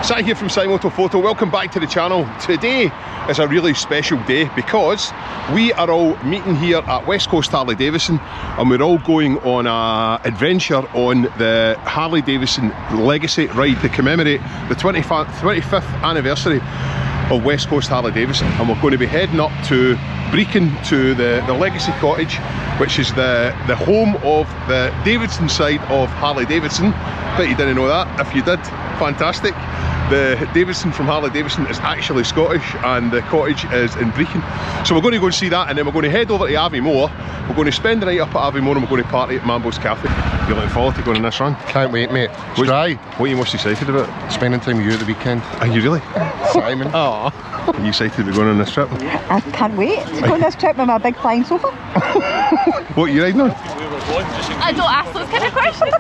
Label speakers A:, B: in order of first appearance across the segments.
A: Sat here from Simoto Photo, welcome back to the channel. Today is a really special day because we are all meeting here at West Coast Harley-Davidson and we're all going on an adventure on the Harley-Davidson Legacy ride to commemorate the 25th anniversary of West Coast Harley-Davidson, and we're going to be heading up to Brecon to the Legacy cottage, which is the home of the Davidson side of Harley-Davidson. Bet you didn't know that. If you did, fantastic. The Davidson from Harley-Davidson is actually Scottish and the cottage is in Brecon. So we're going to go and see that, and then we're going to head over to Aviemore. We're going to spend the night up at Aviemore and we're going to party at Mambo's Cafe. You looking forward to going on this run?
B: Can't wait, mate. It's dry.
A: What are you most excited about?
B: Spending time with you at the weekend.
A: Are you really?
B: Simon.
A: Are you excited to be going on this trip?
C: I can't wait to go on this trip with my big flying sofa.
A: What are you riding on?
D: I don't ask those kind of questions.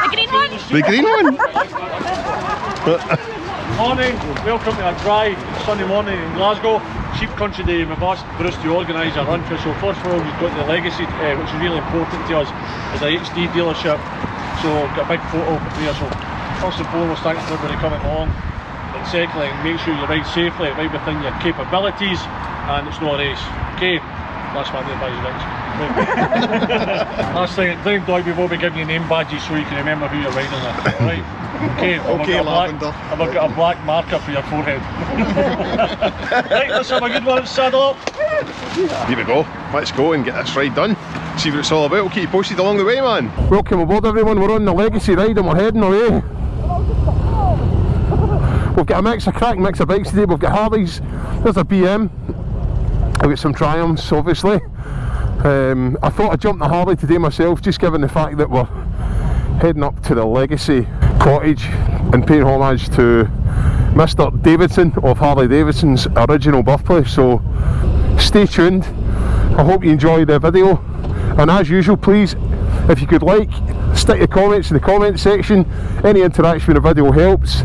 D: The green one?
A: The green one?
E: Morning, welcome to a dry sunny morning in Glasgow. Sheep Country Day. We've asked Bruce to organise a run for us. So first of all, we've got the Legacy, which is really important to us as a HD dealership. So we've got a big photo here. So first and foremost, thanks for everybody coming along. And secondly, make sure you ride safely, right within your capabilities, and it's no race. Okay, that's my name badge rings. Last thing, Doig, we will be giving you name badges so you can remember who you're riding with. Right? Okay,
A: okay, Lavender.
E: Have I got a black marker for your forehead? Right, let's have a good one, saddle up.
A: Here we go, let's go and get this ride done. See what it's all about, we'll keep you posted along the way, man. Welcome aboard everyone, we're on the Legacy ride and we're heading away. We've got a mix of bikes today. We've got Harleys, there's a BM, we've got some Triumphs obviously. I thought I'd jump the Harley today myself, just given the fact that we're heading up to the Legacy cottage and paying homage to Mr. Davidson of Harley-Davidson's original birthplace. So stay tuned, I hope you enjoy the video, and as usual please, if you could stick your comments in the comment section. Any interaction with the video helps,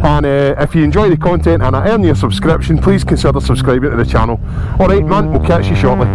A: and if you enjoy the content and earn your subscription, please consider subscribing to the channel. Alright man, we'll catch you shortly.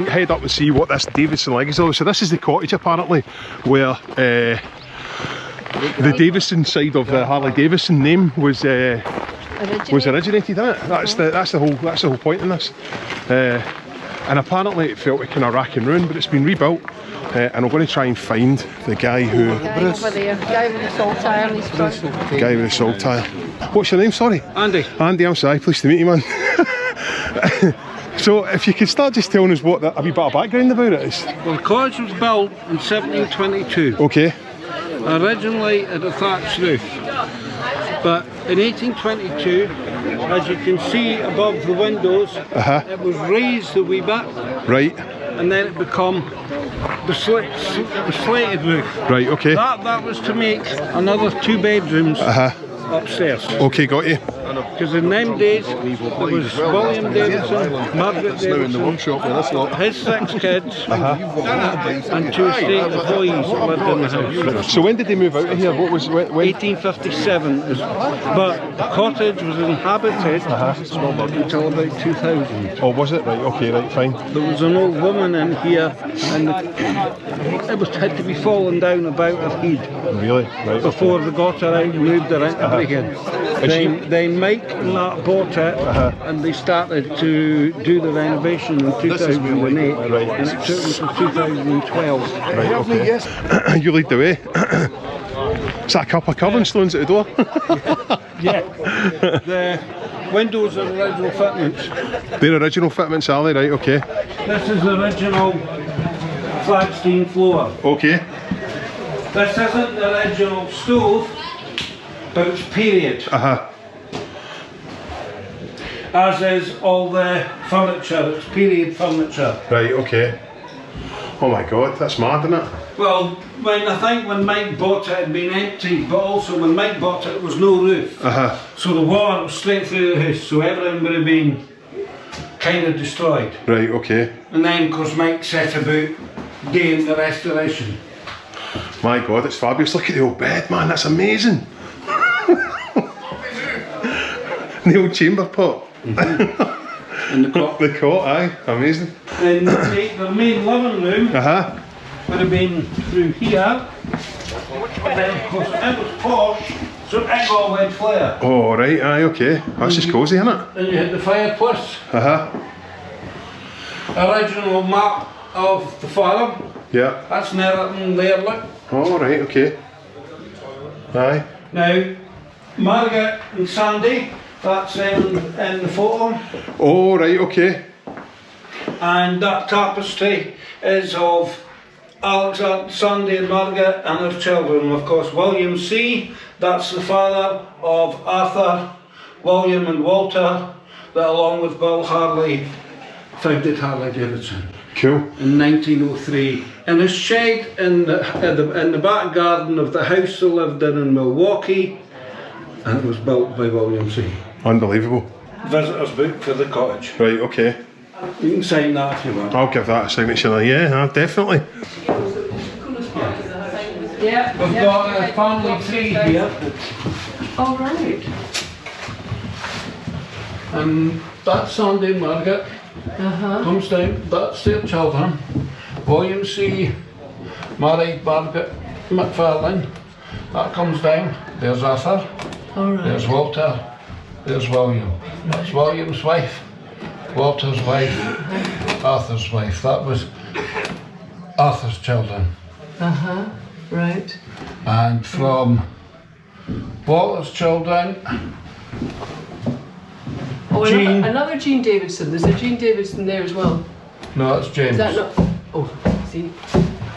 A: Head up and see what this Davidson Legacy is. So this is the cottage apparently where the Davidson side of the Harley-Davidson name was originated in it. That's the whole point in this. And apparently it felt like kind of rack and ruin, but it's been rebuilt. And I'm going to try and find the guy who...
D: Over there, guy with the salt tire in his front.
A: The guy with the salt tire. What's your name, sorry?
E: Andy.
A: Andy, I'm sorry, pleased to meet you, man. So if you could start just telling us what a wee bit of background about it is.
F: Well, the cottage was built in 1722.
A: Okay.
F: Originally at a thatched roof. But in 1822, as you can see above the windows, it was raised a wee bit.
A: Right.
F: And then it became the slated roof.
A: Right, okay.
F: That was to make another 2 bedrooms upstairs.
A: Okay, got you.
F: Because in them days, there was William Davidson, Margaret Davidson, his 6 kids, and 2 estate employees that lived in the house.
A: So when did they move out of here? What was when?
F: 1857, but the cottage was inhabited until about 2000.
A: Oh, was it? Right, okay, right, fine.
F: There was an old woman in here, and it had to be fallen down about her head.
A: Really? Right.
F: Before they got her out and moved her into Brecon. Then Mike and that bought it, and they started to do the renovation in 2008, and it took them to 2012.
A: Right, okay. You lead the way. Is that a couple of curving stones at the door?
F: Yeah. The windows are original fitments.
A: They're original fitments, are they? Right, okay.
F: This is the original flat steam floor.
A: Okay.
F: This isn't the original stove, but it's period. As is all the furniture, it's period furniture.
A: Right, okay. Oh my god, that's mad, isn't it?
F: Well, when Mike bought it had been empty, but also when Mike bought it was no roof. So the water was straight through the house, so everything would have been kind of destroyed.
A: Right, okay.
F: And then, of course, Mike set about doing the restoration.
A: My God, it's fabulous. Look at the old bed, man, that's amazing. The old chamber pot.
F: And the cot.
A: The cot, aye, amazing.
F: And the main living room would have been through here. And then, of course, it was posh, so it all went flare.
A: Oh, right, aye, okay. That's just cosy, isn't it?
F: And you had the fireplace. Original map of the farm.
A: Yeah.
F: That's never there, look.
A: Oh, right, okay. Aye.
F: Now, Margaret and Sandy, that's in the photo.
A: Oh, right, okay.
F: And that tapestry is of Alexander, Sandy and Margaret and their children. Of course, William C., that's the father of Arthur, William and Walter, that along with Bill Harley founded Harley-Davidson.
A: Cool.
F: In 1903. In a shed in the back garden of the house they lived in Milwaukee, and it was built by William C.
A: Unbelievable.
F: Visitor's book for the cottage.
A: Right, okay.
F: You can sign that if you want.
A: I'll give that a signature, yeah, definitely.
D: Yeah.
F: We've got a family tree here.
D: All right.
F: And that's Sandy and Margaret. Comes down, that's their children. William C. married Margaret McFarlane. That comes down. There's Arthur.
D: All right.
F: There's Walter. There's William. That's William's wife. Walter's wife. Arthur's wife. That was Arthur's children.
D: Right.
F: And from Walter's children,
D: Oh,
F: Jean.
D: another Jean Davidson. There's a Jean Davidson there as well.
F: no, that's James.
D: Is that not? Oh, see.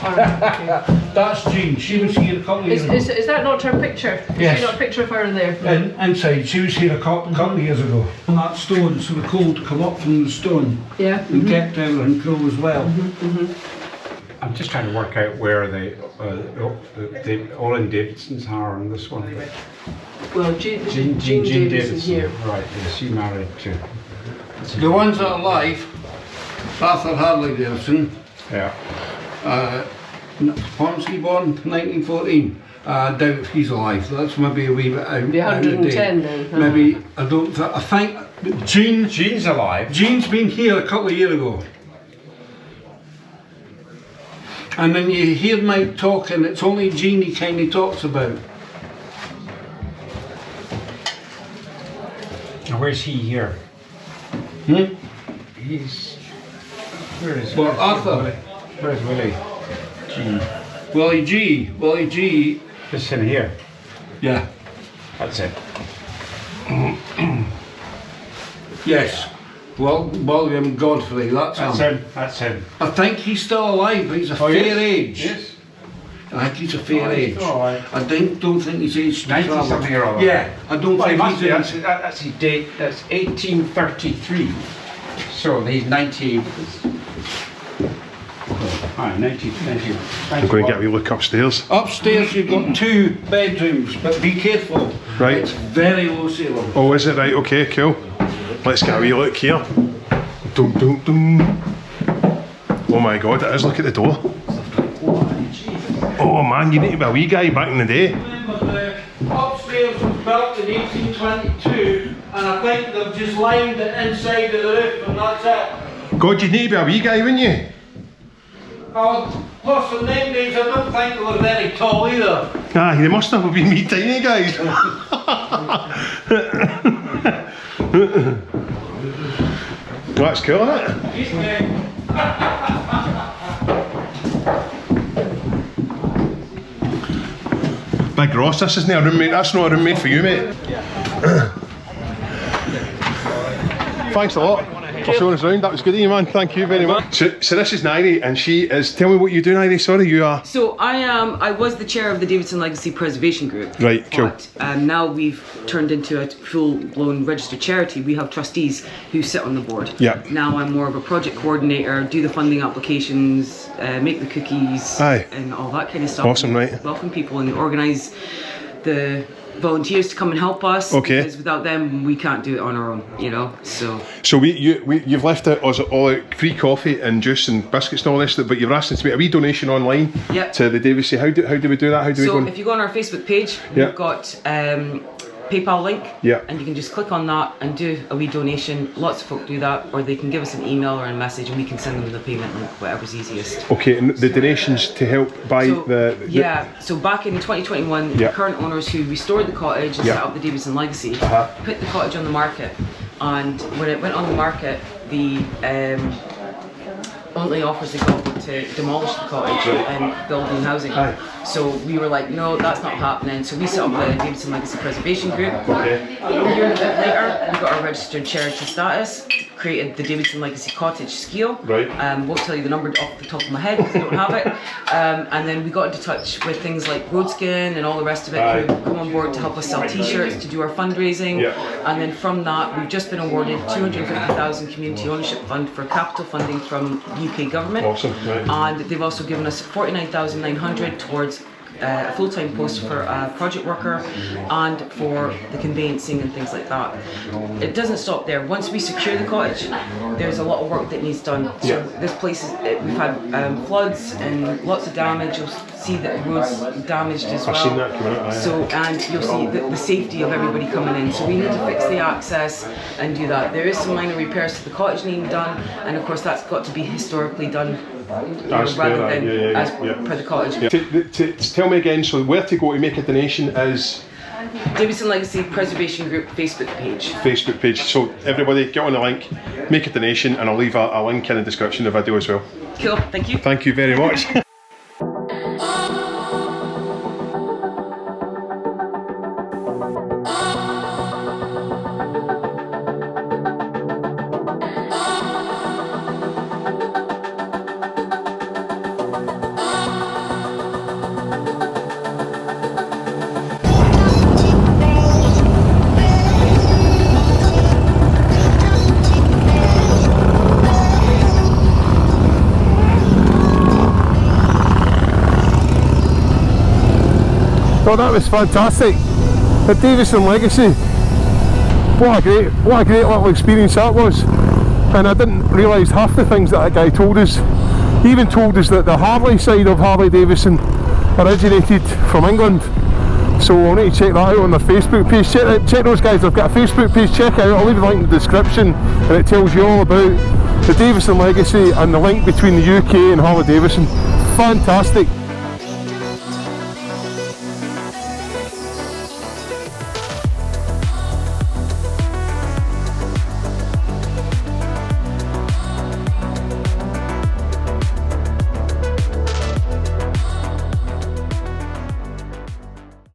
D: All right. Okay.
F: That's Jean. She was here a couple of years ago.
D: Is that not her picture?
F: Yes.
D: Is not a picture of her in there?
F: And inside, she was here a couple of years ago. On that stone, so the cold come up from the stone
D: Yeah.
F: and kept everything cool as well.
G: I'm just trying to work out where the Olin Davidsons are on this one.
D: Well, Jean Davidson here.
G: Right, yes, she married to.
F: The ones that are alive, Arthur Harley-Davidson,
G: Yeah.
F: when's he born? 1914. I doubt if he's alive. That's maybe a wee bit out.
D: The
F: out of date.
D: 110 then.
F: Maybe, I think
G: Jean's alive.
F: Jean's been here a couple of years ago. And then you hear Mike talking, it's only Jean he kind of talks about.
G: Now, where's he here?
F: Hmm?
G: He's. Where is
F: Well, Arthur.
G: Where's Willie? Jean.
F: Willie G.
G: Just in here.
F: Yeah.
G: That's it.
F: Yes. Well, William Godfrey, that's him.
G: That's him.
F: I think he's still alive, he's a fair age.
G: Yes.
F: I think he's a fair
G: he's
F: age.
G: still alive.
F: I don't think he's aged to
G: 90
F: travel.
G: something or other.
F: Yeah, I don't
G: Well, he
F: think
G: must
F: he's
G: be.
F: aged.
G: That's his date. That's 1833. So he's 90. Hi, 1920.
A: I'm going to get a wee look upstairs.
F: Upstairs you've got 2 bedrooms, but be careful.
A: Right.
F: It's very low ceiling.
A: Oh, is it right? Okay, cool. Let's get a wee look here. Dum, dum, dum. Oh my God, it is. Look at the door. Oh man, you need to be a wee guy back in the day.
F: Remember, the upstairs was built in 1822, and I think they've just lined the inside of the roof, and that's it.
A: God, you'd need to be a wee guy, wouldn't you?
F: Plus, in them days, I don't think they were very tall either.
A: Ah, they must have been wee tiny guys. That's cool, isn't it? Big Ross, this isn't a roommate. That's not a roommate for you, mate. Thanks a lot. for showing us around. That was good of you, man. Thank you very much. So this is Nairi, and she is. Tell me what you do, Nairi. Sorry, you are.
H: So I was the chair of the Davidson Legacy Preservation Group.
A: Right, cool.
H: But now we've turned into a full-blown registered charity. We have trustees who sit on the board.
A: Yeah.
H: Now I'm more of a project coordinator, do the funding applications, make the cookies,
A: Aye.
H: and all that kind of stuff.
A: Awesome,
H: and
A: right.
H: welcome people and organise the volunteers to come and help us.
A: Okay.
H: Because without them, we can't do it on our own, you know. So
A: you've left it as all out free coffee and juice and biscuits and all this, but you've asked us to make a wee donation online to the Davidsy. How do we do that? How do we go?
H: So if you go on our Facebook page, we've got PayPal link, and you can just click on that and do a wee donation. Lots of folk do that, or they can give us an email or a message and we can send them the payment link, whatever's easiest.
A: Okay, and the donations to help buy
H: so back in 2021, the current owners who restored the cottage and set up the Davidson Legacy put the cottage on the market, and when it went on the market, the only offers they got were to demolish the cottage and build new housing. So we were like, no, that's not happening. So we set up the Davidson Legacy Preservation Group. A year and a bit later, we got our registered charity status, created the Davidson Legacy Cottage Scale. Won't tell you the number off the top of my head because I don't have it. And then we got into touch with things like Roadskin and all the rest of it who come on board to help us sell t-shirts, to do our fundraising. And then from that, we've just been awarded 250,000 community ownership fund for capital funding from UK government.
A: Awesome.
H: And they've also given us 49,900 towards a full-time post for a project worker and for the conveyancing and things like that. It doesn't stop there. Once we secure the cottage, there's a lot of work that needs done. So this place is, we've had floods and lots of damage. You'll see that the roads damaged as well.
A: I've seen that coming out.
H: So, and you'll see the safety of everybody coming in. So we need to fix the access and do that. There is some minor repairs to the cottage needing done, and of course that's got to be historically done rather than as per the cottage.
A: Tell me again, so where to go to make a donation is?
H: Davidson Legacy Preservation Group Facebook page.
A: So everybody get on the link, make a donation, and I'll leave a link in the description of the video as well.
H: Cool, thank you.
A: Thank you very much. Oh, that was fantastic. The Davidson Legacy. What a great little experience that was. And I didn't realise half the things that guy told us. He even told us that the Harley side of Harley-Davidson originated from England. So we'll need to check that out on their Facebook page. Check those guys, they've got a Facebook page, check it out. I'll leave a link in the description and it tells you all about the Davidson Legacy and the link between the UK and Harley-Davidson. Fantastic.